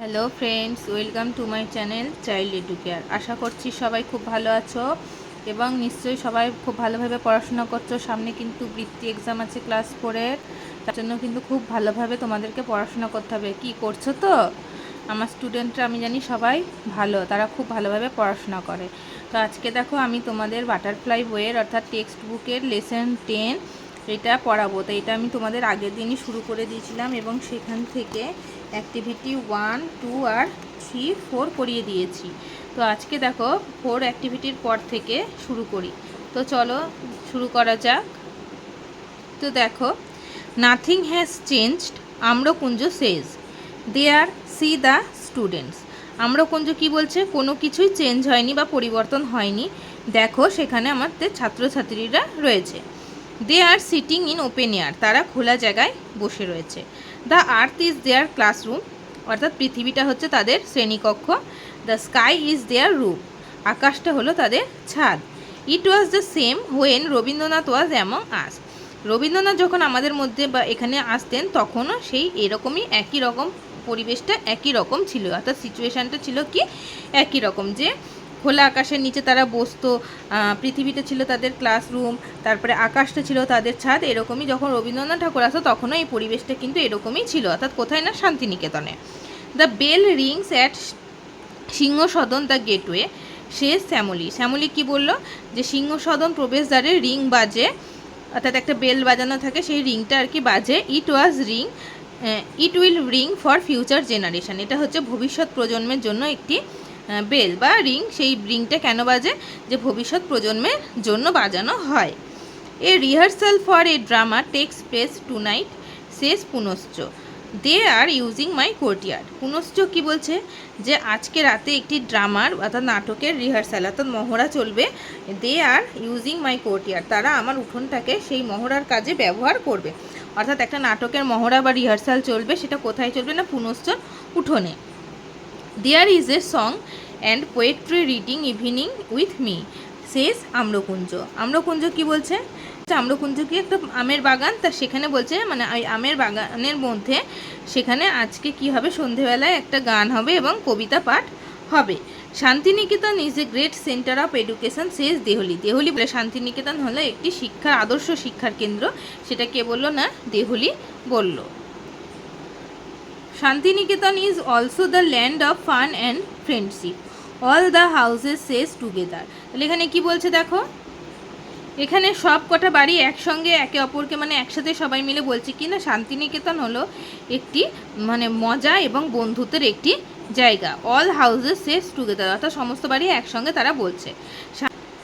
Hello friends, welcome to my channel child Educare. আশা করছি সবাই খুব ভালো আছো এবং নিশ্চয়ই সবাই খুব ভালোভাবে পড়াশোনা করছো। সামনে কিন্তু বৃত্তি এক্সাম আছে ক্লাস 4-এর, তার জন্য কিন্তু খুব ভালোভাবে তোমাদেরকে পড়াশোনা করতে হবে। কি করছো তো? আমার স্টুডেন্টরা আমি জানি সবাই ভালো, তারা খুব ভালোভাবে পড়াশোনা করে। তো আজকে দেখো আমি তোমাদের বাটারফ্লাই বইয়ের অর্থাৎ টেক্সট বুকের লেসন 10 এটা পড়াবো। তো এটা আমি তোমাদের আগের দিনই শুরু করে দিয়েছিলাম এবং সেখান থেকে অ্যাক্টিভিটি 1, 2 আর 3, 4 করিয়ে দিয়েছি। তো আজকে দেখো 4 অ্যাক্টিভিটির পর থেকে শুরু করি। তো চলো শুরু করা যাক। তো দেখো, nothing has changed, Amrakunja says there see the students. Amrakunja কি বলছে? কোনো কিছুই চেঞ্জ হয়নি বা পরিবর্তন হয়নি, দেখো সেখানে আমাদের ছাত্রছাত্রীরা রয়েছে। They are sitting in open air, তারা খোলা জায়গায় বসে রয়েছে। The earth is their classroom, অর্থাৎ পৃথিবীটা হচ্ছে তাদের শ্রেণীকক্ষ। The sky is their roof, আকাশটা হলো তাদের ছাদ। It was the same when Rabindranath was among us, Rabindranath যখন আমাদের মধ্যে বা এখানে আসতেন তখনও সেই এরকমই একই রকম পরিবেশটা একই রকম ছিল, অর্থাৎ সিচুয়েশানটা ছিল কি একই রকম, যে খোলা আকাশের নিচে তারা বসতো, পৃথিবীটা ছিল তাদের ক্লাসরুম, তারপরে আকাশটা ছিল তাদের ছাদ। এরকমই যখন রবীন্দ্রনাথ ঠাকুর আসতো তখনও এই পরিবেশটা কিন্তু এরকমই ছিল, অর্থাৎ কোথায় না, শান্তিনিকেতনে। The bell rings at Singhasadan the gateway, সে শ্যামলী। শ্যামলী কি বলল? যে সিংহসদন প্রবেশদ্বারে রিং বাজে, অর্থাৎ একটা বেল বাজানো থাকে, সেই রিংটা আর কি বাজে। It was ring, it will ring for future generation, এটা হচ্ছে ভবিষ্যৎ প্রজন্মের জন্য একটি বেল বা রিং। সেই রিংটা কেন বাজে? যে ভবিষ্যৎ প্রজন্মের জন্য বাজানো হয়। A rehearsal for a drama takes place tonight, শেষ পুনশ্চ দে আর ইউজিং মাই কোর্টিয়ার্ড। পুনশ্চ কি বলছে? যে আজকে রাতে একটি ড্রামার অর্থাৎ নাটকের রিহার্সাল অর্থাৎ মহড়া চলবে। দে আর ইউজিং মাই কোর্টিয়ার্ড, তারা আমার উঠোনটাকে সেই মহড়ার কাজে ব্যবহার করবে। অর্থাৎ একটা নাটকের মহড়া বা রিহার্সাল চলবে, সেটা কোথায় চলবে না, পুনশ্চর উঠোনে। There is a song and poetry reading evening with me, শেষ আম্রকুঞ্জ। আম্রকুঞ্জ কি বলছে? আম্রকুঞ্জ কি একটা আমের বাগান, তা সেখানে বলছে মানে ওই আমের বাগানের মধ্যে সেখানে আজকে কি হবে, সন্ধেবেলায় একটা গান হবে এবং কবিতা পাঠ হবে। Santiniketan is a great centre of education, শেষ দেহলি। দেহলি বলে শান্তিনিকেতন হলো একটি শিক্ষার আদর্শ শিক্ষার কেন্দ্র, সেটা কে বললো না, দেহলি বলল। Santiniketan is also the land of fun and friendship, all the houses says together. তাহলে এখানে কি বলছে দেখো, এখানে সব কটা বাড়ি একসঙ্গে একে অপরকে মানে একসাথে সবাই মিলে বলছে কি না, শান্তিনিকেতন হলো একটি মানে মজা এবং বন্ধুত্বের একটি জায়গা। অল হাউসেস সেজ টুগেদার, অর্থাৎ সমস্ত বাড়ি একসঙ্গে তারা বলছে।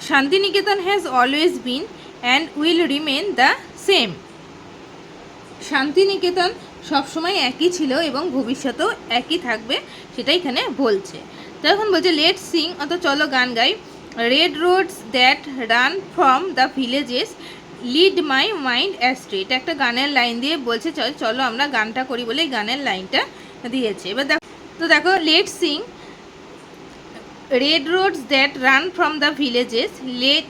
Santiniketan has always been and will remain the same, Santiniketan সবসময় একই ছিল এবং ভবিষ্যতেও একই থাকবে, সেটা এখানে বলছে। তখন বলছে লেট সিং, অর্থাৎ চলো গান গাই। Red roads that run from the villages lead my mind astray, এটা একটা গানের লাইন দিয়ে বলছে চলো আমরা গানটা করি বলে এই গানের লাইনটা দিয়েছে। এবার দেখো, তো দেখো let sing red roads that run from the villages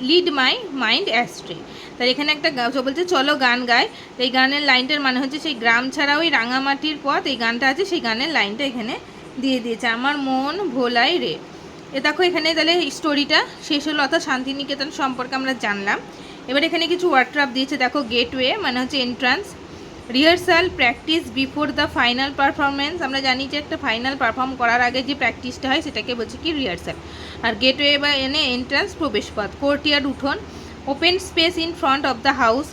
lead my mind astray, তার এখানে একটা বলছে চলো গান গায়। এই গানের লাইনটার মানে হচ্ছে সেই গ্রাম ছাড়া ওই রাঙামাটির পথ, এই গানটা আছে, সেই গানের লাইনটা এখানে দিয়ে দিয়েছে, আমার মন ভোলাই রে। এ দেখো এখানে তাহলে স্টোরিটা শেষ হলো, অর্থাৎ শান্তিনিকেতন সম্পর্কে আমরা জানলাম। এবার এখানে কিছু ওয়ার্ডট্রাপ দিয়েছে, দেখো গেটওয়ে মানে হচ্ছে entrance, rehearsal practice before the final performance, আমরা জানি যে একটা ফাইনাল পারফর্ম করার আগে যে প্র্যাকটিসটা হয় সেটাকে বলছে কি রিহার্সাল। আর গেটওয়ে বা এনে এন্ট্রান্স প্রবেশপথ। কোর্টিয়ার্ড উঠোন। Open space in front of the house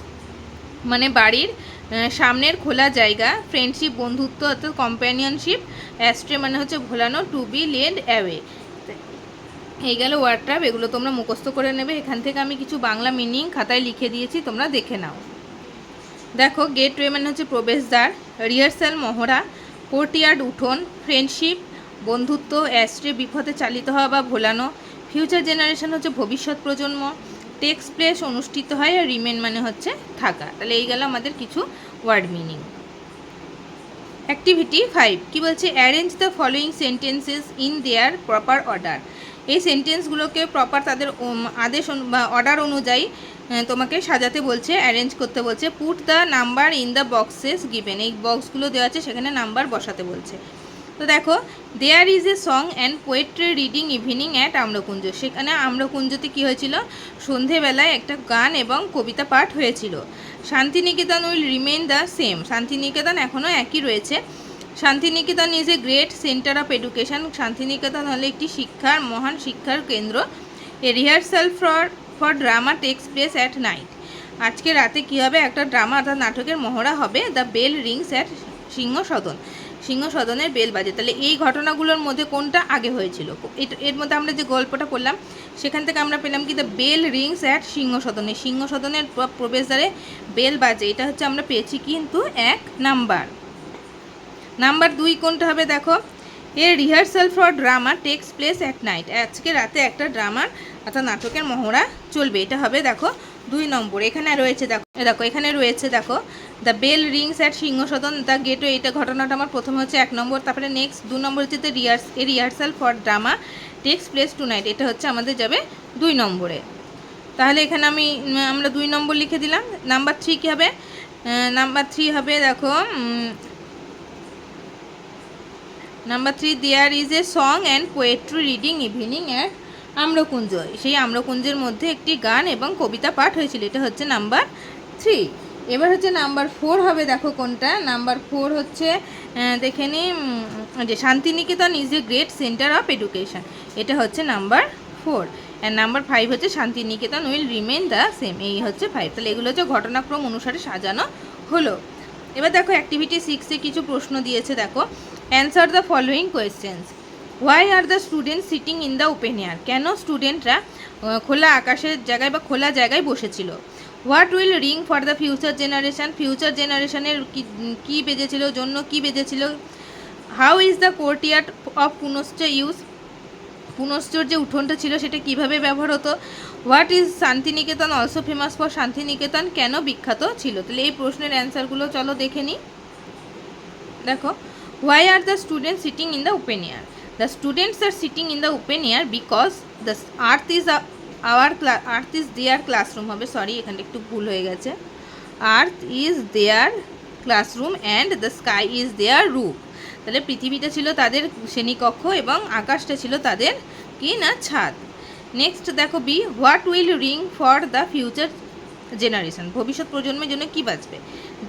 মানে বাড়ির সামনের খোলা জায়গা। ফ্রেন্ডশিপ বন্ধুত্ব অর্থাৎ কম্প্যানিয়নশিপ। অ্যাস্ট্রে মানে হচ্ছে ভোলানো, টু বি লেড অ্যাওয়ে। এই গেল ওয়ার্ডট্রাপ, এগুলো তোমরা মুখস্থ করে নেবে। এখান থেকে আমি কিছু বাংলা মিনিং খাতায় লিখে দিয়েছি, তোমরা দেখে নাও। দেখো গেটওয়ে মানে হচ্ছে প্রবেশদ্বার, রিহার্সাল মহড়া, কোর্টিয়ার্ড উঠোন, ফ্রেন্ডশিপ বন্ধুত্ব, অ্যাস্ট্রে বিপথে চালিত হওয়া বা ভোলানো, ফিউচার জেনারেশন হচ্ছে ভবিষ্যৎ প্রজন্ম, টেক্স প্লেস অনুষ্ঠিত হয়, আর রিমেন মানে হচ্ছে থাকা। তাহলে এই গেল আমাদের কিছু ওয়ার্ড মিনিং। অ্যাক্টিভিটি 5 কি বলছে? Arrange the following sentences in their proper order, এই সেন্টেন্সগুলোকে প্রপার তাদের আদেশ বা অর্ডার অনুযায়ী তোমাকে সাজাতে বলছে, অ্যারেঞ্জ করতে বলছে। Put the number in the boxes given, এই বক্সগুলো দেওয়া আছে সেখানে নাম্বার বসাতে বলছে। তো দেখো, there is a song and poetry reading evening at Amrakunja. সেখানে আম্রকুঞ্জতে কী হয়েছিল, সন্ধেবেলায় একটা গান এবং কবিতা পাঠ হয়েছিল। Santiniketan will remain the same. Santiniketan এখনও একই রয়েছে। Santiniketan is a great centre of education. Santiniketan হলো একটি মহান শিক্ষার কেন্দ্র। A rehearsal for drama takes place at night. আজকে রাতে কী হবে, একটা ড্রামা অর্থাৎ নাটকের মহড়া হবে। The bell rings at Singhasadan. সিংহসদনের বেল বাজে। তাহলে এই ঘটনাগুলোর মধ্যে কোনটা আগে হয়েছিল? এর মধ্যে আমরা যে গল্পটা পড়লাম সেখান থেকে আমরা পেলাম কি, দ্য বেল রিংস অ্যাট সিংহসদনে। সিংহসদনের প্রবেশদ্বারে বেল বাজে, এটা হচ্ছে আমরা পেয়েছি কিন্তু 1 নাম্বার। নাম্বার 2 কোনটা হবে দেখো, এর rehearsal for drama takes place at night. আজকে রাতে একটা ড্রামার অর্থাৎ নাটকের মহড়া চলবে, এটা হবে দেখো 2 নম্বর। এখানে রয়েছে দেখো এখানে রয়েছে দেখো the bell rings at Singhasadan the gateway. এটা ঘটনাটা আমার প্রথমে হচ্ছে 1 নম্বর। তারপরে নেক্সট 2 নম্বর হচ্ছে the rehearsal for drama takes place two night, এটা হচ্ছে আমাদের যাবে 2 নম্বরে। তাহলে এখানে আমরা 2 নম্বর লিখে দিলাম। নাম্বার 3 কী হবে, নাম্বার 3 হবে দেখো number 3, there is a song and poetry reading evening at Amrakunja. সেই আম্রকুঞ্জের মধ্যে একটি গান এবং কবিতা পাঠ হয়েছিল, এটা হচ্ছে নাম্বার 3। এবার হচ্ছে নাম্বার 4 হবে দেখো কোনটা। নাম্বার 4 হচ্ছে দেখে নি যে Santiniketan is a great centre of education, এটা হচ্ছে নাম্বার 4। অ্যান্ড নাম্বার 5 হচ্ছে Santiniketan will remain the same, এই হচ্ছে 5। তাহলে এগুলো হচ্ছে ঘটনাক্রম অনুসারে সাজানো হলো। এবার দেখো অ্যাক্টিভিটি 6-এ কিছু প্রশ্ন দিয়েছে দেখো। Answer the following questions. Why are the student sitting in the open air. কেন স্টুডেন্টরা খোলা আকাশের জায়গায় বা খোলা জায়গায় বসেছিল। What will ring for the future generation. Future জেনারেশনের কী বেজেছিল, জন্য কী বেজেছিল। How is the courtyard of Punascha use. পুনশ্চর যে উঠোনটা ছিল সেটা কিভাবে ব্যবহার হতো। What is Santiniketan also famous for. Santiniketan কেন বিখ্যাত ছিল। তাহলে এই প্রশ্নের অ্যান্সারগুলো চলো দেখে নিই। দেখো, why are the students sitting in the open air? The students are sitting in the open air because the earth is their classroom হবে, সরি এখানে একটু ভুল হয়ে গেছে। earth is their classroom and the sky is their roof। তাহলে পৃথিবীটা ছিল তাদের শ্রেণীকক্ষ এবং আকাশটা ছিল তাদের কি না, ছাদ। নেক্সট দেখো B, what will ring for the future generation. ভবিষ্যৎ প্রজন্মের জন্য কি বাজবে।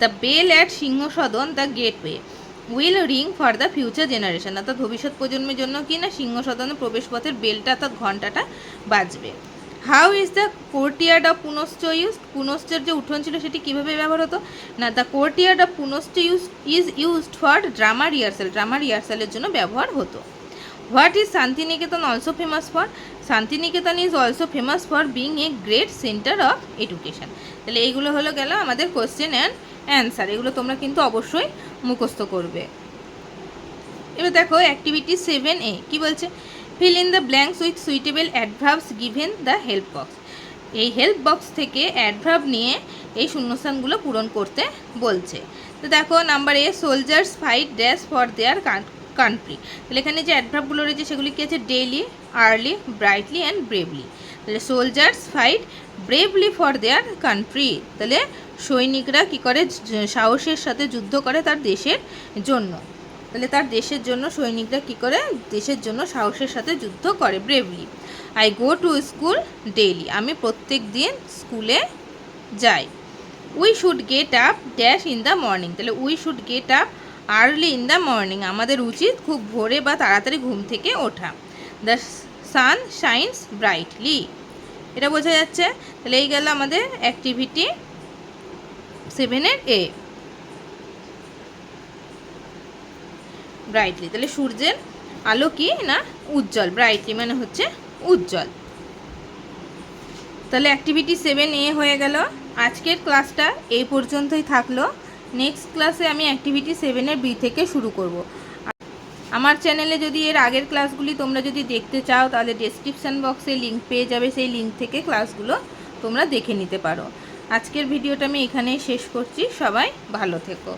The bell at Singhasadan the gateway will ring for the future generation. অর্থাৎ ভবিষ্যৎ প্রজন্মের জন্য কি না, সিংহসদনের প্রবেশপথের বেলটা অর্থাৎ ঘন্টাটা বাজবে। How is the courtyard of Punascha use. পুনশ্চের যে উঠোন ছিল সেটি কীভাবে ব্যবহার হতো না, the courtyard of Punascha is used for drama rehearsal. Drama রিহার্সালের জন্য ব্যবহার হতো। What is Santiniketan also famous for. Santiniketan is also famous for being a great centre of education. তাহলে এইগুলো হলো গেল আমাদের কোয়েশ্চেন অ্যান্ড অ্যান্সার। এগুলো তোমরা কিন্তু অবশ্যই মুখস্থ করবে। এবার দেখো অ্যাক্টিভিটি 7A কি বলছে, fill in the blanks with suitable adverbs given the help box. এই হেল্প বক্স থেকে অ্যাডভার্ব নিয়ে এই শূন্যস্থানগুলো পূরণ করতে বলছে। তো দেখো number A, soldiers fight dash for their country. তাহলে এখানে যে অ্যাডভার্বগুলো রয়েছে সেগুলি কী আছে, daily, early, brightly and bravely. তাহলে soldiers fight bravely for their country. তাহলে সৈনিকরা কী করে, সাহসের সাথে যুদ্ধ করে তার দেশের জন্য। তাহলে তার দেশের জন্য সৈনিকরা কী করে, দেশের জন্য সাহসের সাথে যুদ্ধ করে, bravely. I go to school daily. আমি প্রত্যেক দিন স্কুলে যাই। We should get up dash in the morning. তাহলে we should get up early in the morning. আমাদের উচিত খুব ভোরে বা তাড়াতাড়ি ঘুম থেকে ওঠা। The sun shines brightly. এটা বোঝা যাচ্ছে। তাহলে এই গেল আমাদের অ্যাক্টিভিটি 7-এর এ, ব্রাইটলি। তাহলে সূর্যের আলো কি না, উজ্জ্বল। ব্রাইটলি মানে হচ্ছে উজ্জ্বল। তাহলে অ্যাক্টিভিটি 7A হয়ে গেল। আজকের ক্লাসটা এই পর্যন্তই থাকলো। নেক্সট ক্লাসে আমি অ্যাক্টিভিটি 7-এর বি থেকে শুরু করব। আমার চ্যানেলে যদি এর আগের ক্লাসগুলি তোমরা যদি দেখতে চাও তাহলে ডেসক্রিপশান বক্সে লিঙ্ক পেয়ে যাবে, সেই লিঙ্ক থেকে ক্লাসগুলো তোমরা দেখে নিতে পারো। আজকের ভিডিওটা আমি এখানেই শেষ করছি। সবাই ভালো থেকো।